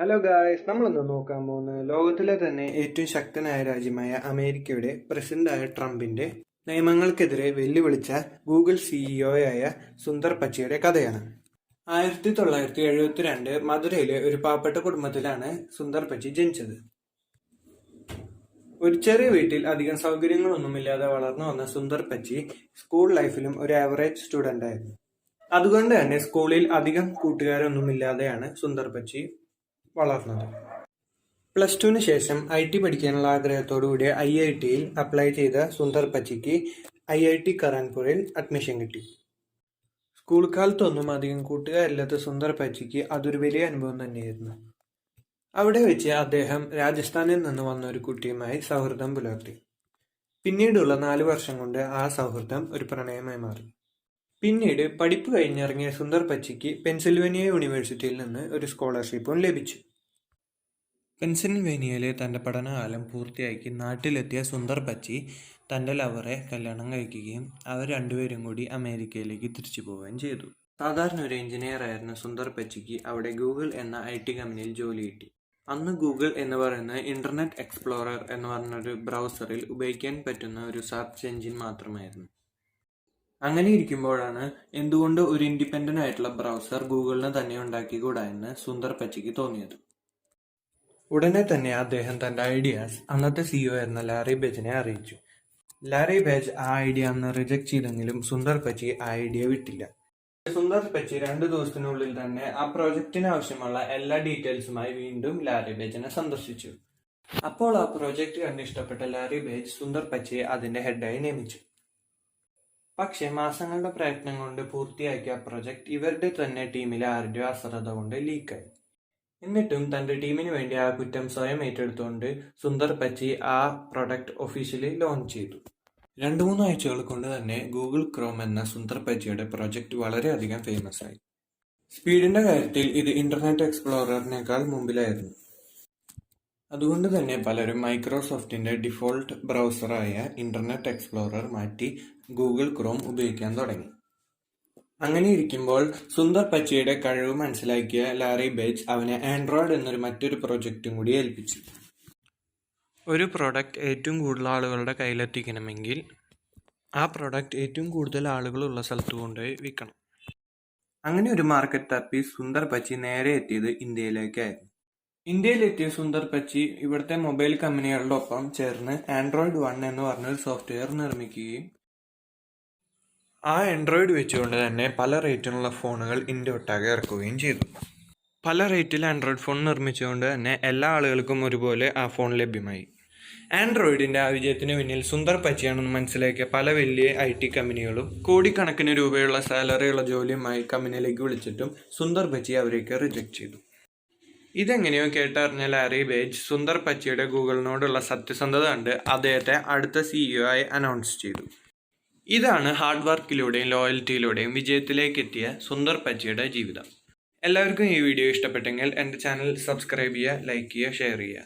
Hello guys, നമ്മളിന്ന് നോക്കാൻ പോകുന്നത് ലോകത്തിലെ തന്നെ ഏറ്റവും ശക്തനായ രാജ്യമായ അമേരിക്കയുടെ പ്രസിഡന്റായ ട്രംപിന്റെ നിയമങ്ങൾക്കെതിരെ വെല്ലുവിളിച്ച ഗൂഗിൾ സിഇഒയായ സുന്ദർ പച്ചയുടെ കഥയാണ്. 1972 മധുരയിലെ ഒരു പാവപ്പെട്ട കുടുംബത്തിലാണ് സുന്ദർ പച്ചി ജനിച്ചത്. ഒരു ചെറിയ വീട്ടിൽ അധികം സൗകര്യങ്ങളൊന്നുമില്ലാതെ വളർന്നു വന്ന സുന്ദർ പച്ചി സ്കൂൾ ലൈഫിലും ഒരു ആവറേജ് സ്റ്റുഡന്റ് ആയിരുന്നു. അതുകൊണ്ട് തന്നെ സ്കൂളിൽ അധികം കൂട്ടുകാരൊന്നുമില്ലാതെയാണ് സുന്ദർ പച്ചി വളർന്നത്. +2 ശേഷം IT പഠിക്കാനുള്ള ആഗ്രഹത്തോടുകൂടി IITയിൽ അപ്ലൈ ചെയ്ത സുന്ദർ പച്ചിക്ക് IIT കാൺപൂരിൽ അഡ്മിഷൻ കിട്ടി. സ്കൂൾ കാലത്തൊന്നും അധികം കൂട്ടുകാരില്ലാത്ത സുന്ദർ പച്ചിക്ക് അതൊരു വലിയ അനുഭവം തന്നെയായിരുന്നു. അവിടെ വെച്ച് അദ്ദേഹം രാജസ്ഥാനിൽ നിന്ന് വന്ന ഒരു കുട്ടിയുമായി സൗഹൃദം പുലർത്തി. പിന്നീടുള്ള 4 വർഷം കൊണ്ട് ആ സൗഹൃദം ഒരു പ്രണയമായി മാറി. പിന്നീട് പഠിപ്പ് കഴിഞ്ഞിറങ്ങിയ സുന്ദർ പച്ചിക്ക് പെൻസിൽവേനിയ യൂണിവേഴ്സിറ്റിയിൽ നിന്ന് ഒരു സ്കോളർഷിപ്പും ലഭിച്ചു. പെൻസിൽവേനിയയിലെ തൻ്റെ പഠനകാലം പൂർത്തിയാക്കി നാട്ടിലെത്തിയ സുന്ദർ പച്ചി തൻ്റെ ലവറെ കല്യാണം കഴിക്കുകയും അവർ രണ്ടുപേരും കൂടി അമേരിക്കയിലേക്ക് തിരിച്ചു പോവുകയും ചെയ്തു. സാധാരണ ഒരു എഞ്ചിനീയർ ആയിരുന്ന സുന്ദർ പച്ചിക്ക് അവിടെ ഗൂഗിൾ എന്ന IT കമ്പനിയിൽ ജോലി കിട്ടി. അന്ന് ഗൂഗിൾ എന്ന് പറയുന്നത് ഇന്റർനെറ്റ് എക്സ്പ്ലോറർ എന്ന് പറഞ്ഞൊരു ബ്രൗസറിൽ ഉപയോഗിക്കാൻ പറ്റുന്ന ഒരു സെർച്ച് എഞ്ചിൻ മാത്രമായിരുന്നു. അങ്ങനെ ഇരിക്കുമ്പോഴാണ് എന്തുകൊണ്ട് ഒരു ഇൻഡിപെൻഡന്റ് ആയിട്ടുള്ള ബ്രൗസർ ഗൂഗിളിന് തന്നെ ഉണ്ടാക്കിക്കൂടാ എന്ന് സുന്ദർ പച്ചിക്ക് തോന്നിയത്. ഉടനെ തന്നെ അദ്ദേഹം തന്റെ ഐഡിയാസ് അന്നത്തെ CEO ആയിരുന്ന ലാറി പേജിനെ അറിയിച്ചു. ലാറി പേജ് ആ ഐഡിയ അന്ന് റിജക്ട് ചെയ്തെങ്കിലും സുന്ദർ പച്ചി ആ ഐഡിയ വിട്ടില്ല. സുന്ദർ പച്ചി 2 ദിവസത്തിനുള്ളിൽ തന്നെ ആ പ്രോജക്റ്റിന് ആവശ്യമുള്ള എല്ലാ ഡീറ്റെയിൽസുമായി വീണ്ടും ലാരി പേജിനെ സന്ദർശിച്ചു. അപ്പോൾ ആ പ്രോജക്റ്റ് കണ്ട് ഇഷ്ടപ്പെട്ട ലാരി പേജ് സുന്ദർ പച്ചിയെ അതിന്റെ ഹെഡായി നിയമിച്ചു. പക്ഷെ മാസങ്ങളുടെ പ്രയത്നം കൊണ്ട് പൂർത്തിയാക്കിയ പ്രൊജക്ട് ഇവരുടെ തന്നെ ടീമിലെ ആരുടെയോ അശ്രദ്ധ കൊണ്ട് ലീക്കായി. എന്നിട്ടും തന്റെ ടീമിന് വേണ്ടി ആ കുറ്റം സ്വയം ഏറ്റെടുത്തുകൊണ്ട് സുന്ദർ പച്ചി ആ പ്രൊഡക്റ്റ് ഒഫീഷ്യലി ലോഞ്ച് ചെയ്തു. 2-3 ആഴ്ചകൾ കൊണ്ട് തന്നെ ഗൂഗിൾ ക്രോം എന്ന സുന്ദർ പച്ചിയുടെ പ്രൊജക്ട് വളരെയധികം ഫേമസ് ആയി. സ്പീഡിന്റെ കാര്യത്തിൽ ഇത് ഇന്റർനെറ്റ് എക്സ്പ്ലോററിനേക്കാൾ മുമ്പിലായിരുന്നു. അതുകൊണ്ട് തന്നെ പലരും മൈക്രോസോഫ്റ്റിന്റെ ഡിഫോൾട്ട് ബ്രൗസറായ ഇന്റർനെറ്റ് എക്സ്പ്ലോറർ മാറ്റി ഗൂഗിൾ ക്രോം ഉപയോഗിക്കാൻ തുടങ്ങി. അങ്ങനെ ഇരിക്കുമ്പോൾ സുന്ദർ പച്ചിയുടെ കഴിവ് മനസ്സിലാക്കിയ ലാറി പേജ് അവനെ ആൻഡ്രോയിഡ് എന്നൊരു മറ്റൊരു പ്രൊജക്റ്റും കൂടി ഏൽപ്പിച്ചു. ഒരു പ്രൊഡക്റ്റ് ഏറ്റവും കൂടുതൽ ആളുകളുടെ കയ്യിലെത്തിക്കണമെങ്കിൽ ആ പ്രൊഡക്റ്റ് ഏറ്റവും കൂടുതൽ ആളുകളുള്ള സ്ഥലത്ത് കൊണ്ടുപോയി വിൽക്കണം. അങ്ങനെ ഒരു മാർക്കറ്റ് തപ്പി സുന്ദർ പച്ചി നേരെ എത്തിയത് ഇന്ത്യയിലേക്കായിരുന്നു. ഇന്ത്യയിലെത്തിയ സുന്ദർ പച്ചി ഇവിടുത്തെ മൊബൈൽ കമ്പനികളുടെ ഒപ്പം ചേർന്ന് ആൻഡ്രോയിഡ് 1 എന്ന് പറഞ്ഞൊരു സോഫ്റ്റ്വെയർ നിർമ്മിക്കുകയും ആ ആൻഡ്രോയിഡ് വെച്ചുകൊണ്ട് തന്നെ പല റേറ്റിനുള്ള ഫോണുകൾ ഇന്ത്യ ഒട്ടാകെ ഇറക്കുകയും ചെയ്തു. പല റേറ്റിൽ ആൻഡ്രോയിഡ് ഫോൺ നിർമ്മിച്ചുകൊണ്ട് തന്നെ എല്ലാ ആളുകൾക്കും ഒരുപോലെ ആ ഫോൺ ലഭ്യമായി. ആൻഡ്രോയിഡിന്റെ ആ വിജയത്തിന് പിന്നിൽ സുന്ദർ പച്ചിയാണെന്ന് മനസ്സിലാക്കിയ പല വലിയ IT കമ്പനികളും കോടിക്കണക്കിന് രൂപയുള്ള സാലറിയുള്ള ജോലിയുമായി കമ്പനിയിലേക്ക് വിളിച്ചിട്ടും സുന്ദർ പച്ചി അവരേക്ക് റിജക്ട് ചെയ്തു. ഇതെങ്ങനെയോ കേട്ടറിഞ്ഞ ലാരി പേജ് സുന്ദർ പച്ചിയുടെ ഗൂഗിളിനോടുള്ള സത്യസന്ധത കണ്ട് അദ്ദേഹത്തെ അടുത്ത CEO ആയി അനൗൺസ് ചെയ്തു. ഇതാണ് ഹാർഡ് വർക്കിലൂടെയും ലോയൽറ്റിയിലൂടെയും വിജയത്തിലേക്ക് എത്തിയ സുന്ദർ പച്ചിയുടെ ജീവിതം. എല്ലാവർക്കും ഈ വീഡിയോ ഇഷ്ടപ്പെട്ടെങ്കിൽ എൻ്റെ ചാനൽ സബ്സ്ക്രൈബ് ചെയ്യുക, ലൈക്ക് ചെയ്യുക, ഷെയർ ചെയ്യുക.